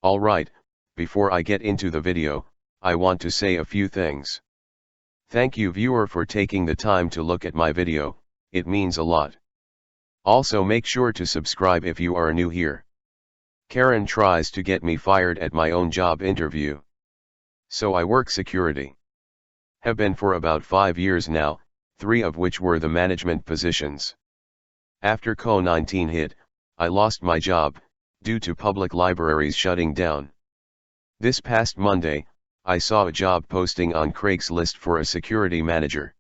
Alright, before I get into the video, I want to say a few things. Thank you viewer for taking the time to look at my video, it means a lot. Also make sure to subscribe if you are new here. Karen tries to get me fired at my own job interview. So I work security. Have been for about 5 years now, 3 of which were the management positions. After COVID-19 hit, I lost my job, due to public libraries shutting down. This past Monday, I saw a job posting on Craigslist for a security manager.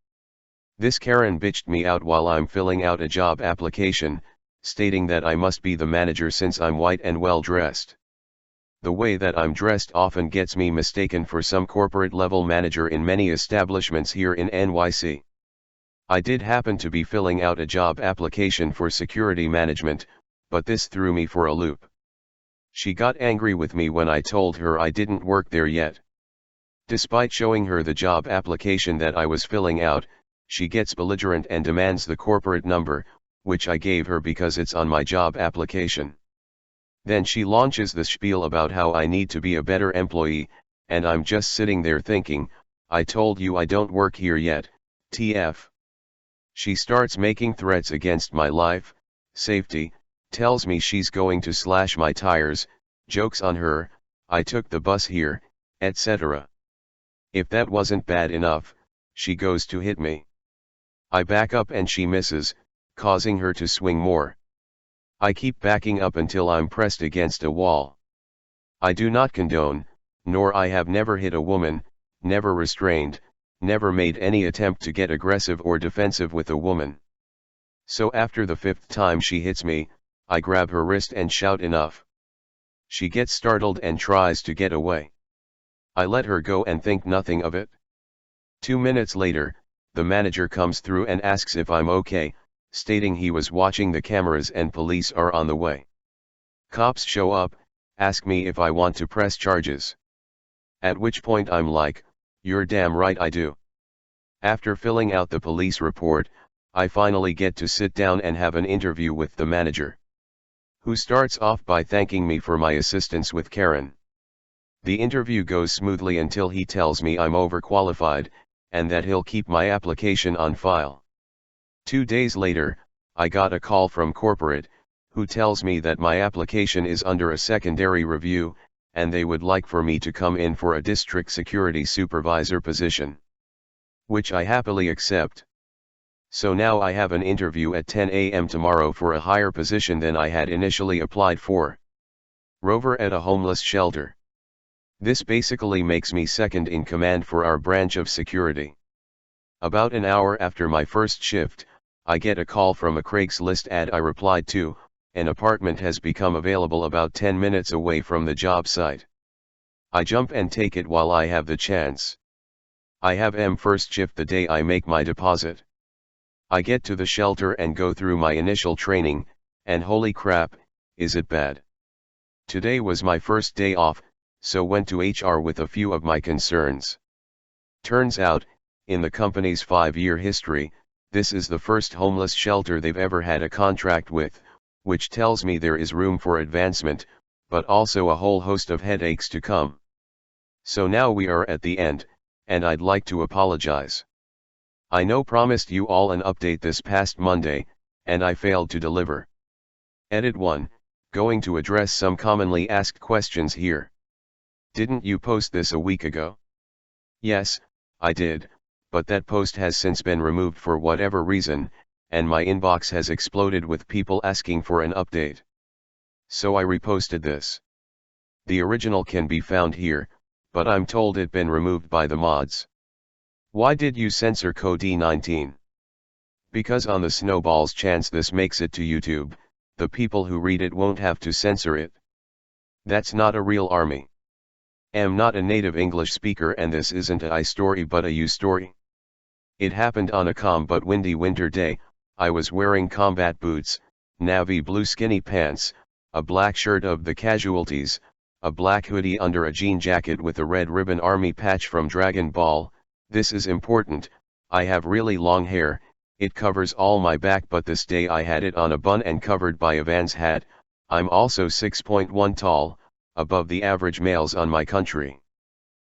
This Karen bitched me out while I'm filling out a job application, stating that I must be the manager since I'm white and well dressed. The way that I'm dressed often gets me mistaken for some corporate level manager in many establishments here in NYC. I did happen to be filling out a job application for security management, but this threw me for a loop. She got angry with me when I told her I didn't work there yet. Despite showing her the job application that I was filling out, she gets belligerent and demands the corporate number, which I gave her because it's on my job application. Then she launches the spiel about how I need to be a better employee, and I'm just sitting there thinking, I told you I don't work here yet, TF. She starts making threats against my life, safety, tells me she's going to slash my tires, jokes on her, I took the bus here, etc. If that wasn't bad enough, she goes to hit me. I back up and she misses, causing her to swing more. I keep backing up until I'm pressed against a wall. I do not condone, nor I have never hit a woman, never restrained, never made any attempt to get aggressive or defensive with a woman. So after the 5th time she hits me, I grab her wrist and shout enough. She gets startled and tries to get away. I let her go and think nothing of it. 2 minutes later, the manager comes through and asks if I'm okay, stating he was watching the cameras and police are on the way. Cops show up, ask me if I want to press charges. At which point I'm like, you're damn right I do. After filling out the police report, I finally get to sit down and have an interview with the manager, who starts off by thanking me for my assistance with Karen. The interview goes smoothly until he tells me I'm overqualified, and that he'll keep my application on file. 2 days later, I got a call from corporate, who tells me that my application is under a secondary review, and they would like for me to come in for a district security supervisor position, which I happily accept. So now I have an interview at 10 a.m. tomorrow for a higher position than I had initially applied for. Rover at a homeless shelter. This basically makes me second in command for our branch of security. About an hour after my first shift, I get a call from a Craigslist ad I replied to. An apartment has become available about 10 minutes away from the job site. I jump and take it while I have the chance. I have first shift the day I make my deposit. I get to the shelter and go through my initial training, and holy crap, is it bad. Today was my first day off, so went to HR with a few of my concerns. Turns out, in the company's 5-year history, this is the first homeless shelter they've ever had a contract with, which tells me there is room for advancement, but also a whole host of headaches to come. So now we are at the end, and I'd like to apologize. I know promised you all an update this past Monday, and I failed to deliver. Edit 1, going to address some commonly asked questions here. Didn't you post this a week ago? Yes, I did, but that post has since been removed for whatever reason, and my inbox has exploded with people asking for an update. So I reposted this. The original can be found here, but I'm told it been removed by the mods. Why did you censor COVID-19? Because on the snowball's chance this makes it to YouTube, the people who read it won't have to censor it. That's not a real army. Am not a native English speaker and this isn't a I story but a you story. It happened on a calm but windy winter day. I was wearing combat boots, navy blue skinny pants, a black shirt of the casualties, a black hoodie under a jean jacket with a red ribbon army patch from Dragon Ball. This is important, I have really long hair, it covers all my back but this day I had it on a bun and covered by a Vans hat. I'm also 6.1 tall, above the average males on my country.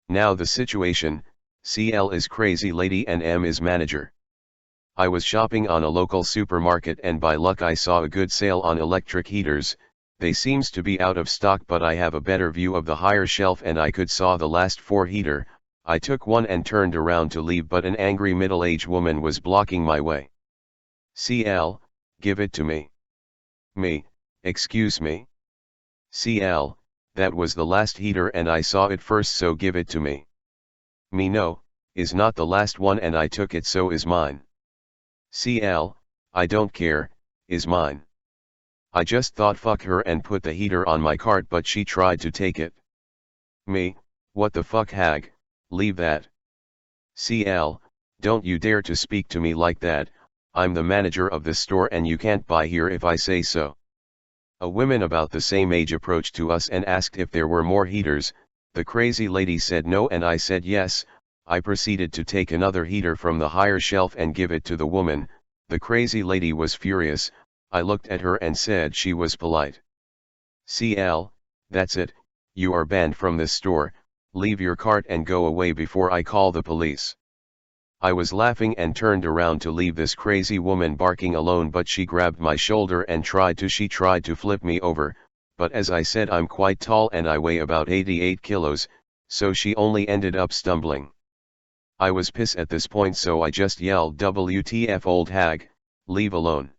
Now the situation, CL is crazy lady and M is manager. I was shopping on a local supermarket and by luck I saw a good sale on electric heaters. They seems to be out of stock, but I have a better view of the higher shelf and I could saw the last 4 heater. I took one and turned around to leave, but an angry middle-aged woman was blocking my way. CL, give it to me. Me, excuse me. CL, that was the last heater and I saw it first, so give it to me. Me, no, is not the last one and I took it, so is mine. CL, I don't care, is mine. I just thought fuck her and put the heater on my cart, but she tried to take it. Me, what the fuck hag, leave that. CL, don't you dare to speak to me like that, I'm the manager of this store and you can't buy here if I say so. A woman about the same age approached to us and asked if there were more heaters. The crazy lady said no and I said yes. I proceeded to take another heater from the higher shelf and give it to the woman. The crazy lady was furious. I looked at her and said she was polite. CL, that's it, you are banned from this store, leave your cart and go away before I call the police. I was laughing and turned around to leave this crazy woman barking alone, but she grabbed my shoulder and tried to flip me over, but as I said, I'm quite tall and I weigh about 88 kilos, so she only ended up stumbling. I was pissed at this point, so I just yelled, WTF old hag, leave alone.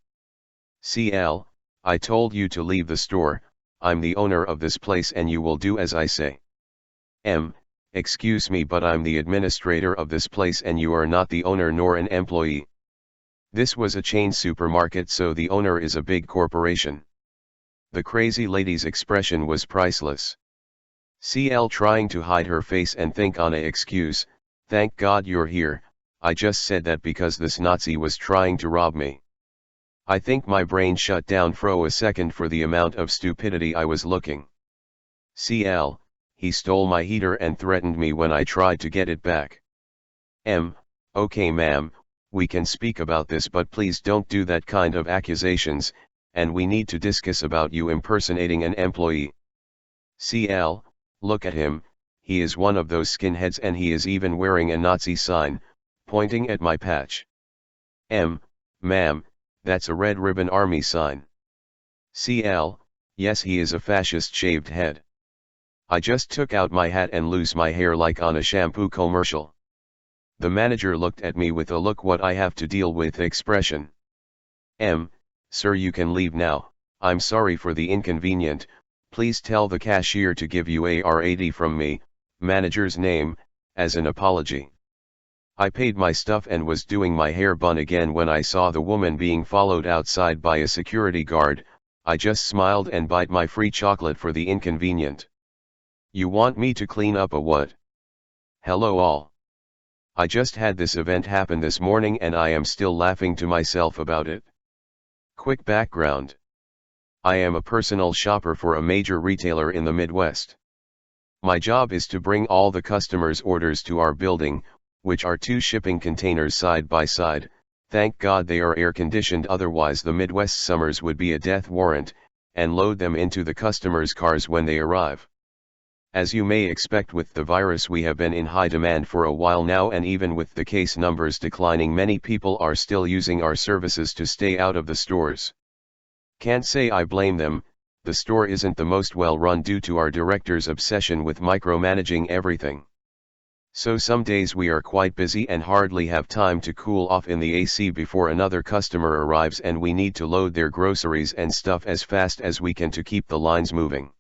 CL, I told you to leave the store, I'm the owner of this place and you will do as I say. M, excuse me, but I'm the administrator of this place and you are not the owner nor an employee. This was a chain supermarket, so the owner is a big corporation. The crazy lady's expression was priceless. CL trying to hide her face and think on a excuse, thank God you're here, I just said that because this Nazi was trying to rob me. I think my brain shut down for a second for the amount of stupidity I was looking. CL, he stole my heater and threatened me when I tried to get it back. M, okay ma'am, we can speak about this, but please don't do that kind of accusations, and we need to discuss about you impersonating an employee. CL, look at him, he is one of those skinheads and he is even wearing a Nazi sign, pointing at my patch. M, ma'am, that's a Red Ribbon Army sign. CL, yes, he is a fascist shaved head. I just took out my hat and lose my hair like on a shampoo commercial. The manager looked at me with a look what I have to deal with expression. M, sir, you can leave now, I'm sorry for the inconvenient, please tell the cashier to give you AR-80 from me, manager's name, as an apology. I paid my stuff and was doing my hair bun again when I saw the woman being followed outside by a security guard. I just smiled and bite my free chocolate for the inconvenient. You want me to clean up a what? Hello all. I just had this event happen this morning and I am still laughing to myself about it. Quick background. I am a personal shopper for a major retailer in the Midwest. My job is to bring all the customers' orders to our building, which are 2 shipping containers side by side. Thank God they are air-conditioned, otherwise the Midwest summers would be a death warrant, and load them into the customers' cars when they arrive. As you may expect with the virus, we have been in high demand for a while now, and even with the case numbers declining, many people are still using our services to stay out of the stores. Can't say I blame them. The store isn't the most well run due to our director's obsession with micromanaging everything. So some days we are quite busy and hardly have time to cool off in the AC before another customer arrives and we need to load their groceries and stuff as fast as we can to keep the lines moving.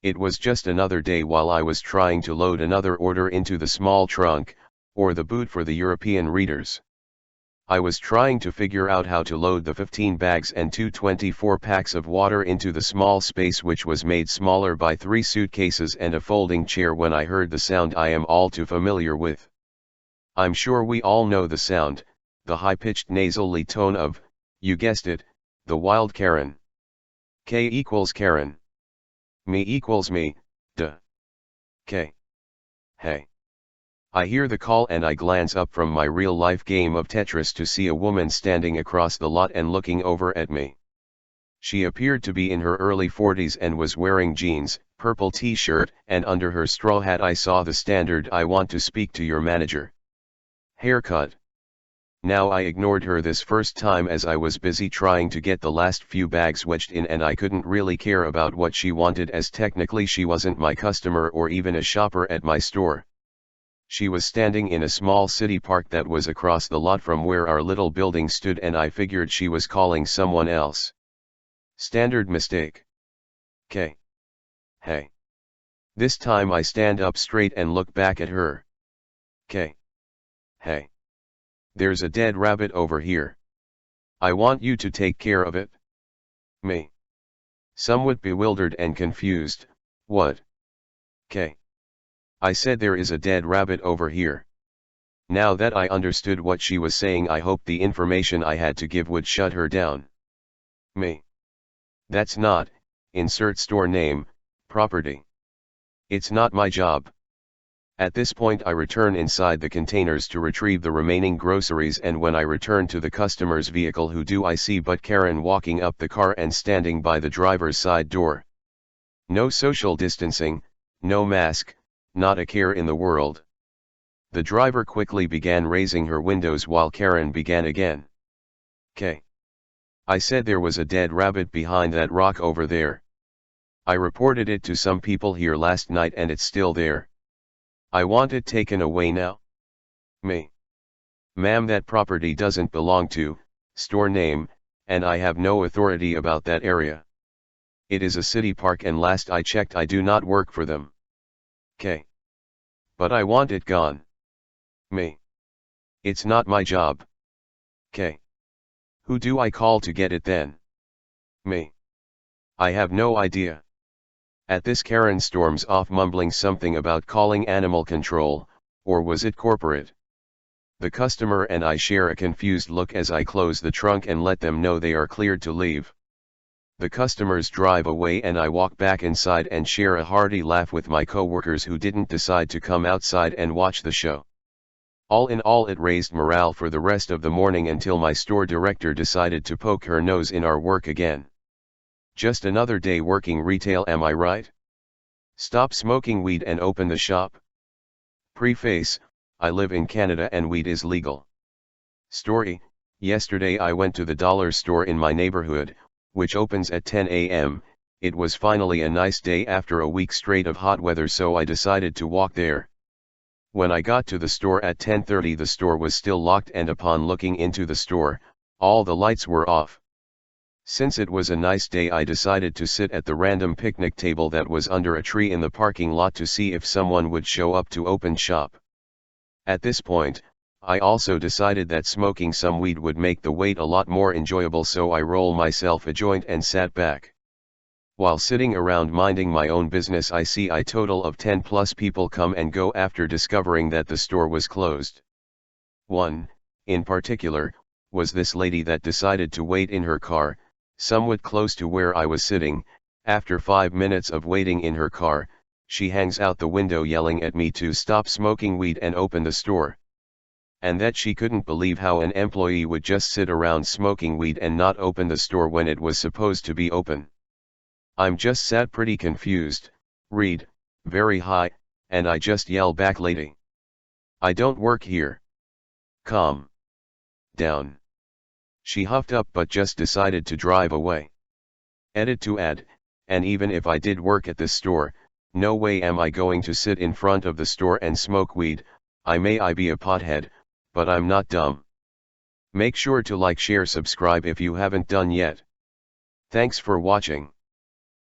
It was just another day while I was trying to load another order into the small trunk, or the boot for the European readers. I was trying to figure out how to load the 15 bags and 2 24 packs of water into the small space, which was made smaller by 3 suitcases and a folding chair, when I heard the sound I am all too familiar with. I'm sure we all know the sound, the high-pitched nasally tone of, you guessed it, the wild Karen. K equals Karen. Me equals me, duh. K. Hey. I hear the call and I glance up from my real-life game of Tetris to see a woman standing across the lot and looking over at me. She appeared to be in her early 40s and was wearing jeans, purple t-shirt, and under her straw hat I saw the standard "I want to speak to your manager." Haircut. Now I ignored her this first time as I was busy trying to get the last few bags wedged in, and I couldn't really care about what she wanted as technically she wasn't my customer or even a shopper at my store. She was standing in a small city park that was across the lot from where our little building stood, and I figured she was calling someone else. Standard mistake. K. Hey. This time I stand up straight and look back at her. K. Hey. There's a dead rabbit over here. I want you to take care of it. Me. Somewhat bewildered and confused. What? K. I said there is a dead rabbit over here. Now that I understood what she was saying, I hoped the information I had to give would shut her down. Me. That's not, insert store name, property. It's not my job. At this point I return inside the containers to retrieve the remaining groceries, and when I return to the customer's vehicle, who do I see but Karen walking up the car and standing by the driver's side door. No social distancing, no mask, not a care in the world. The driver quickly began raising her windows while Karen began again. K. I said there was a dead rabbit behind that rock over there. I reported it to some people here last night and it's still there. I want it taken away now. Me. Ma'am, that property doesn't belong to, store name, and I have no authority about that area. It is a city park and last I checked I do not work for them. K. But I want it gone. Me. It's not my job. K. Who do I call to get it then? Me. I have no idea. At this Karen storms off, mumbling something about calling animal control, or was it corporate? The customer and I share a confused look as I close the trunk and let them know they are cleared to leave. The customers drive away and I walk back inside and share a hearty laugh with my coworkers who didn't decide to come outside and watch the show. All in all, it raised morale for the rest of the morning until my store director decided to poke her nose in our work again. Just another day working retail, am I right? Stop smoking weed and open the shop. Preface: I live in Canada and weed is legal. Story: yesterday I went to the dollar store in my neighborhood, which opens at 10 a.m. It was finally a nice day after a week straight of hot weather, so I decided to walk there. When I got to the store at 10:30, the store was still locked, and upon looking into the store, all the lights were off. Since it was a nice day, I decided to sit at the random picnic table that was under a tree in the parking lot to see if someone would show up to open shop. At this point, I also decided that smoking some weed would make the wait a lot more enjoyable, so I rolled myself a joint and sat back. While sitting around minding my own business, I see a total of 10 plus people come and go after discovering that the store was closed. One, in particular, was this lady that decided to wait in her car, somewhat close to where I was sitting. After 5 minutes of waiting in her car, she hangs out the window yelling at me to stop smoking weed and open the store. And that she couldn't believe how an employee would just sit around smoking weed and not open the store when it was supposed to be open. I'm just sat pretty confused, read, very high, and I just yell back, "Lady, I don't work here. Calm down." She huffed up but just decided to drive away. Edit to add, and even if I did work at this store, no way am I going to sit in front of the store and smoke weed. I may be a pothead, but I'm not dumb. Make sure to like, share, subscribe if you haven't done yet. Thanks for watching.